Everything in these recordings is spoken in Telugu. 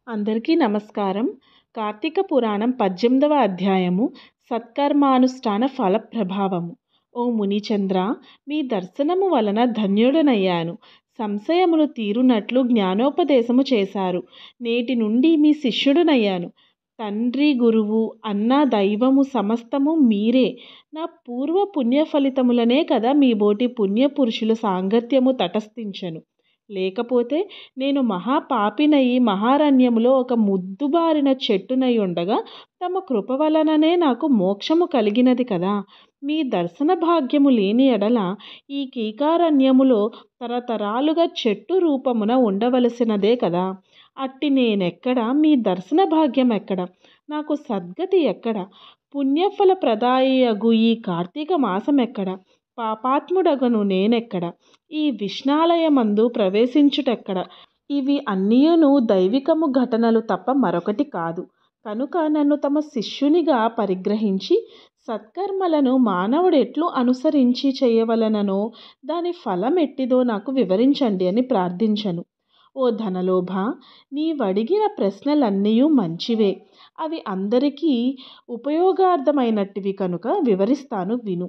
అందరికీ నమస్కారం. కార్తీక పురాణం 18వ అధ్యాయము సత్కర్మానుష్ఠాన ఫల ప్రభావము. ఓ మునిచంద్ర, మీ దర్శనము వలన ధన్యుడనయ్యాను. సంశయములు తీరునట్లు జ్ఞానోపదేశము చేశారు. నేటి నుండి మీ శిష్యుడనయ్యాను. తండ్రి, గురువు, అన్న, దైవము సమస్తము మీరే. నా పూర్వ పుణ్య ఫలితములనే కదా మీ బోటి పుణ్యపురుషుల సాంగత్యము తటస్థించను. లేకపోతే నేను మహాపాపినయి మహారణ్యములో ఒక ముద్దుబారిన చెట్టునై ఉండగా తమ కృప వలననే నాకు మోక్షము కలిగినది కదా. మీ దర్శన భాగ్యము లేని ఎడల ఈ కీకారణ్యములో తరతరాలుగా చెట్టు రూపమున ఉండవలసినదే కదా. అట్టి నేనెక్కడ, మీ దర్శన భాగ్యం ఎక్కడ, నాకు సద్గతి ఎక్కడ, పుణ్యఫల ప్రదాయగు ఈ కార్తీక మాసం ఎక్కడ, పాపాత్ముడగను నేనెక్కడ, ఈ విష్ణాలయమందు ప్రవేశించుటెక్కడ? ఇవి అన్నియును దైవికము ఘటనలు తప్ప మరొకటి కాదు. కనుక నన్ను తమ శిష్యునిగా పరిగ్రహించి సత్కర్మలను మానవుడెట్లు అనుసరించి చేయవలననో దాని ఫలమెట్టిదో నాకు వివరించండి అని ప్రార్థించను. ఓ ధనలోభ, నీవడిగిన ప్రశ్నలన్నీయూ మంచివే. అవి అందరికీ ఉపయోగార్థమైనట్టివి కనుక వివరిస్తాను, విను.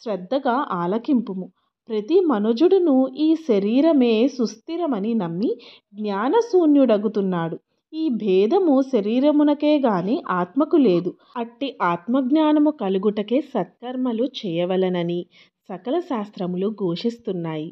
శ్రద్ధగా ఆలకింపుము. ప్రతి మనుజుడును ఈ శరీరమే సుస్థిరమని నమ్మి జ్ఞానశూన్యుడగుతున్నాడు. ఈ భేదము శరీరమునకే గాని ఆత్మకు లేదు. అట్టి ఆత్మజ్ఞానము కలుగుటకే సత్కర్మలు చేయవలనని సకల శాస్త్రములు ఘోషిస్తున్నాయి.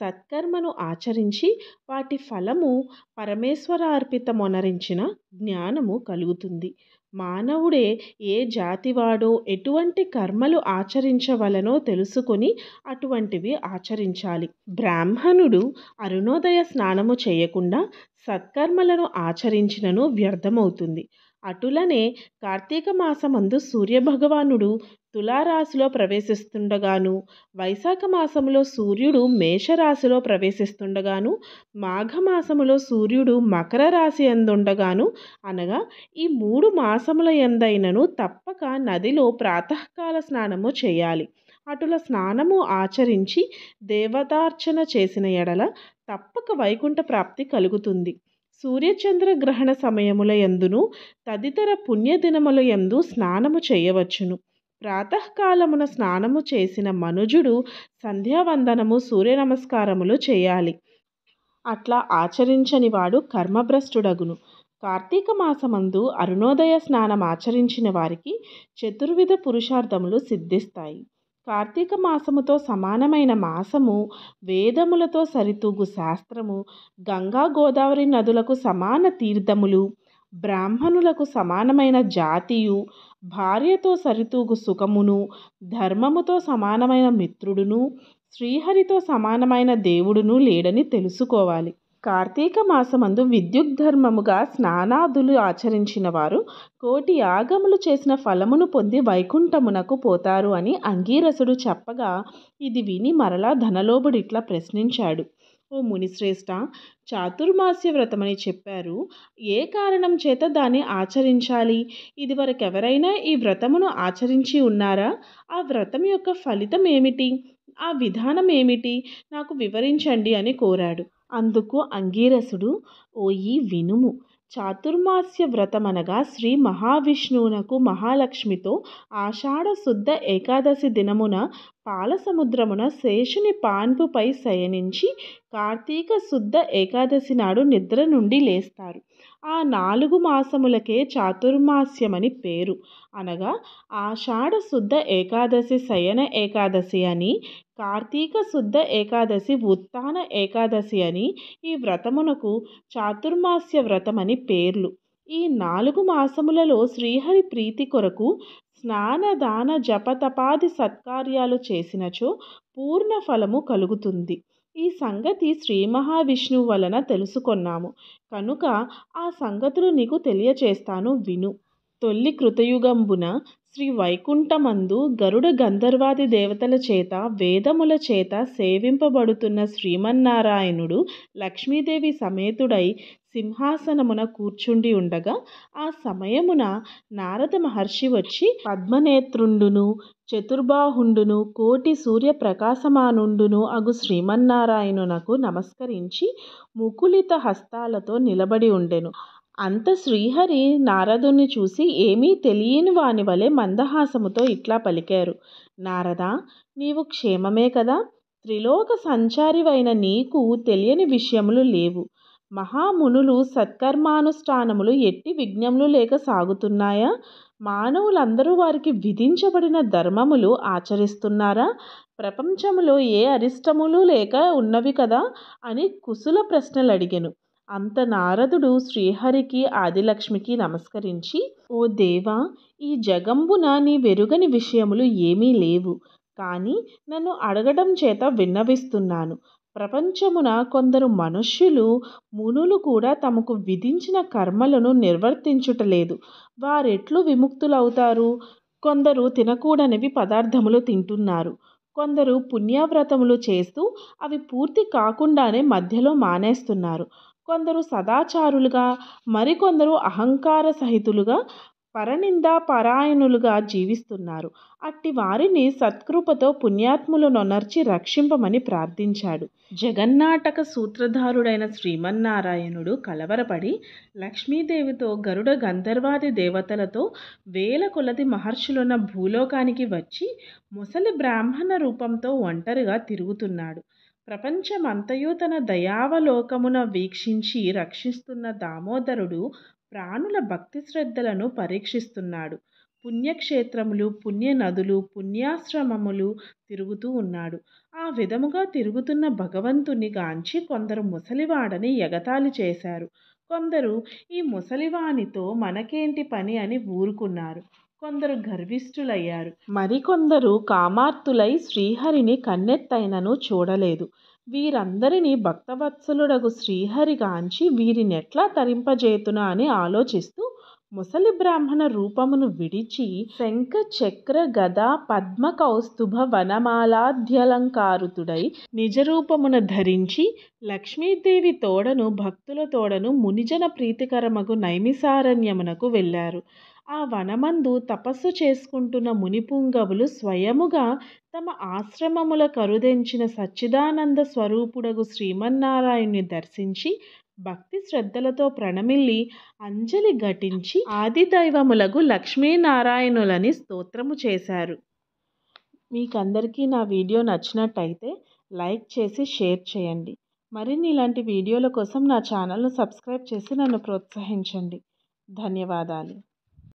సత్కర్మను ఆచరించి వాటి ఫలము పరమేశ్వరార్పితమొనరించిన జ్ఞానము కలుగుతుంది. మానవుడే ఏ జాతివాడో ఎటువంటి కర్మలు ఆచరించవలనో తెలుసుకొని అటువంటివి ఆచరించాలి. బ్రాహ్మణుడు అరుణోదయ స్నానము చేయకుండా సత్కర్మలను ఆచరించినను వ్యర్థమవుతుంది. అటులనే కార్తీక మాసమందు సూర్యభగవానుడు తులారాశిలో ప్రవేశిస్తుండగాను, వైశాఖ మాసములో సూర్యుడు మేషరాశిలో ప్రవేశిస్తుండగాను, మాఘమాసములో సూర్యుడు మకర రాశి యందుండగాను, అనగా ఈ 3 మాసముల యందైనను తప్పక నదిలో ప్రాతకాల స్నానము చేయాలి. అటుల స్నానము ఆచరించి దేవతార్చన చేసిన ఎడల తప్పక వైకుంఠ ప్రాప్తి కలుగుతుంది. సూర్యచంద్ర గ్రహణ సమయముల యందును తదితర పుణ్యదినముల యందు స్నానము చేయవచ్చును. ప్రాతకాలమున స్నానము చేసిన మనుజుడు సంధ్యావందనము, సూర్య నమస్కారములు చేయాలి. అట్లా ఆచరించని వాడు కర్మభ్రష్టుడగును. కార్తీక మాసమందు అరుణోదయ స్నానం ఆచరించిన వారికి చతుర్విధ పురుషార్థములు సిద్ధిస్తాయి. కార్తీక మాసముతో సమానమైన మాసము, వేదములతో సరితూగు శాస్త్రము, గంగా గోదావరి నదులకు సమాన తీర్థములు, బ్రాహ్మణులకు సమానమైన జాతియు, భార్యతో సరితూగు సుఖమును, ధర్మముతో సమానమైన మిత్రుడును, శ్రీహరితో సమానమైన దేవుడును లేడని తెలుసుకోవాలి. కార్తీక మాసమందు విద్యుగ్ధర్మముగా స్నానాదులు ఆచరించిన వారు 1,000,000 యాగములు చేసిన ఫలమును పొంది వైకుంఠమునకు పోతారు అని అంగీరసుడు చెప్పగా ఇది విని మరలా ధనలోభుడిట్లా ప్రశ్నించాడు. ఓ మునిశ్రేష్ఠ, చాతుర్మాస్య వ్రతమని చెప్పారు. ఏ కారణం చేత దాన్ని ఆచరించాలి? ఇదివరకెవరైనా ఈ వ్రతమును ఆచరించి ఉన్నారా? ఆ వ్రతం యొక్క ఫలితం ఏమిటి? ఆ విధానం ఏమిటి? నాకు వివరించండి అని కోరాడు. అందుకు అంగీరసుడు, ఓయి వినుము. చాతుర్మాస్య వ్రతమనగా శ్రీ మహావిష్ణువునకు మహాలక్ష్మితో ఆషాఢ శుద్ధ ఏకాదశి దినమున పాలసముద్రమున శేషుని పాన్పుపై శయనించి కార్తీక శుద్ధ ఏకాదశి నాడు నిద్ర నుండి లేస్తారు. ఆ 4 మాసములకే చాతుర్మాస్యమని పేరు. అనగా ఆషాఢ శుద్ధ ఏకాదశి శయన ఏకాదశి అని, కార్తీక శుద్ధ ఏకాదశి ఉత్థాన ఏకాదశి అని ఈ వ్రతమునకు చాతుర్మాస్య వ్రతమని పేర్లు. ఈ 4 మాసములలో శ్రీహరి ప్రీతి కొరకు స్నాన దాన జప తపాది సత్కార్యాలు చేసినచో పూర్ణ ఫలము కలుగుతుంది. ఈ సంగతి శ్రీ మహావిష్ణువు వలన తెలుసుకొన్నాము కనుక ఆ సంగతులు నీకు తెలియచేస్తాను, విను. తొల్లి కృతయుగంబున శ్రీ వైకుంఠమందు గరుడ గంధర్వాది దేవతల చేత వేదముల చేత సేవింపబడుతున్న శ్రీమన్నారాయణుడు లక్ష్మీదేవి సమేతుడై సింహాసనమున కూర్చుండి ఉండగా ఆ సమయమున నారద మహర్షి వచ్చి పద్మనేత్రుండును, చతుర్బాహుండును, కోటి సూర్య ప్రకాశమానుండును అగు శ్రీమన్నారాయణునకు నమస్కరించి ముకుళిత హస్తాలతో నిలబడి ఉండెను. అంత శ్రీహరి నారదుణ్ణి చూసి ఏమీ తెలియని వాని వలె మందహాసముతో ఇట్లా పలికారు. నారదా, నీవు క్షేమమే కదా? త్రిలోక సంచారివైన నీకు తెలియని విషయములు లేవు. మహామునులు సత్కర్మానుష్ఠానములు ఎట్టి విఘ్నములు లేక సాగుతున్నాయా? మానవులందరూ వారికి విధించబడిన ధర్మములు ఆచరిస్తున్నారా? ప్రపంచములో ఏ అరిష్టములు లేక ఉన్నవి కదా అని కుశల ప్రశ్నలు అడిగెను. అంత నారదుడు శ్రీహరికి ఆదిలక్ష్మికి నమస్కరించి, ఓ దేవా, ఈ జగంబున నీ వెరుగని విషయములు ఏమీ లేవు. కానీ నన్ను అడగడం చేత విన్నవిస్తున్నాను. ప్రపంచమున కొందరు మనుష్యులు, మునులు కూడా తమకు విధించిన కర్మలను నిర్వర్తించుటలేదు. వారెట్లు విముక్తులవుతారు? కొందరు తినకూడనివి పదార్థములు తింటున్నారు. కొందరు పుణ్యవ్రతములు చేస్తూ అవి పూర్తి కాకుండానే మధ్యలో మానేస్తున్నారు. కొందరు సదాచారులుగా, మరికొందరు అహంకార సహితులుగా, పరనిందా పరాయణులుగా జీవిస్తున్నారు. అట్టి వారిని సత్కృపతో పుణ్యాత్ములనొనర్చి రక్షింపమని ప్రార్థించాడు. జగన్నాటక సూత్రధారుడైన శ్రీమన్నారాయణుడు కలవరపడి లక్ష్మీదేవితో గరుడ గంధర్వాది దేవతలతో వేల కొలది మహర్షులున్న భూలోకానికి వచ్చి ముసలి బ్రాహ్మణ రూపంతో ఒంటరిగా తిరుగుతున్నాడు. ప్రపంచమంతయు తన దయావలోకమున వీక్షించి రక్షిస్తున్న దామోదరుడు ప్రాణుల భక్తి శ్రద్ధలను పరీక్షిస్తున్నాడు. పుణ్యక్షేత్రములు, పుణ్యనదులు, పుణ్యాశ్రమములు తిరుగుతూ ఉన్నాడు. ఆ విధముగా తిరుగుతున్న భగవంతుని గాంచి కొందరు ముసలివాడని ఎగతాళి చేశారు. కొందరు ఈ ముసలివానితో మనకేంటి పని అని ఊరుకున్నారు. కొందరు గర్విష్ఠులయ్యారు. మరికొందరు కామార్తులై శ్రీహరిని కన్నెత్తైనను చూడలేదు. వీరందరినీ భక్తవత్సలుడగు శ్రీహరిగాంచి వీరినెట్లా తరింపజేతునా అని ఆలోచిస్తూ ముసలి బ్రాహ్మణ రూపమును విడిచి శంఖ చక్ర గదా పద్మ కౌస్తుభ వనమాలాద్యలంకారుతుడై నిజరూపమున ధరించి లక్ష్మీదేవి తోడను భక్తుల తోడను మునిజన ప్రీతికరమగు నైమిసారణ్యమునకు వెళ్ళారు. ఆ వనమందు తపస్సు చేసుకుంటున్న మునిపుంగవులు స్వయముగా తమ ఆశ్రమముల కరుదెంచిన సచ్చిదానంద స్వరూపుడగు శ్రీమన్నారాయణుని దర్శించి భక్తి శ్రద్ధలతో ప్రణమిల్లి అంజలి ఘటించి ఆదిదైవములగు లక్ష్మీనారాయణులని స్తోత్రము చేశారు. మీకందరికీ నా వీడియో నచ్చినట్టయితే లైక్ చేసి షేర్ చేయండి. మరిన్ని ఇలాంటి వీడియోల కోసం నా ఛానల్ను సబ్స్క్రైబ్ చేసి నన్ను ప్రోత్సహించండి. ధన్యవాదాలు.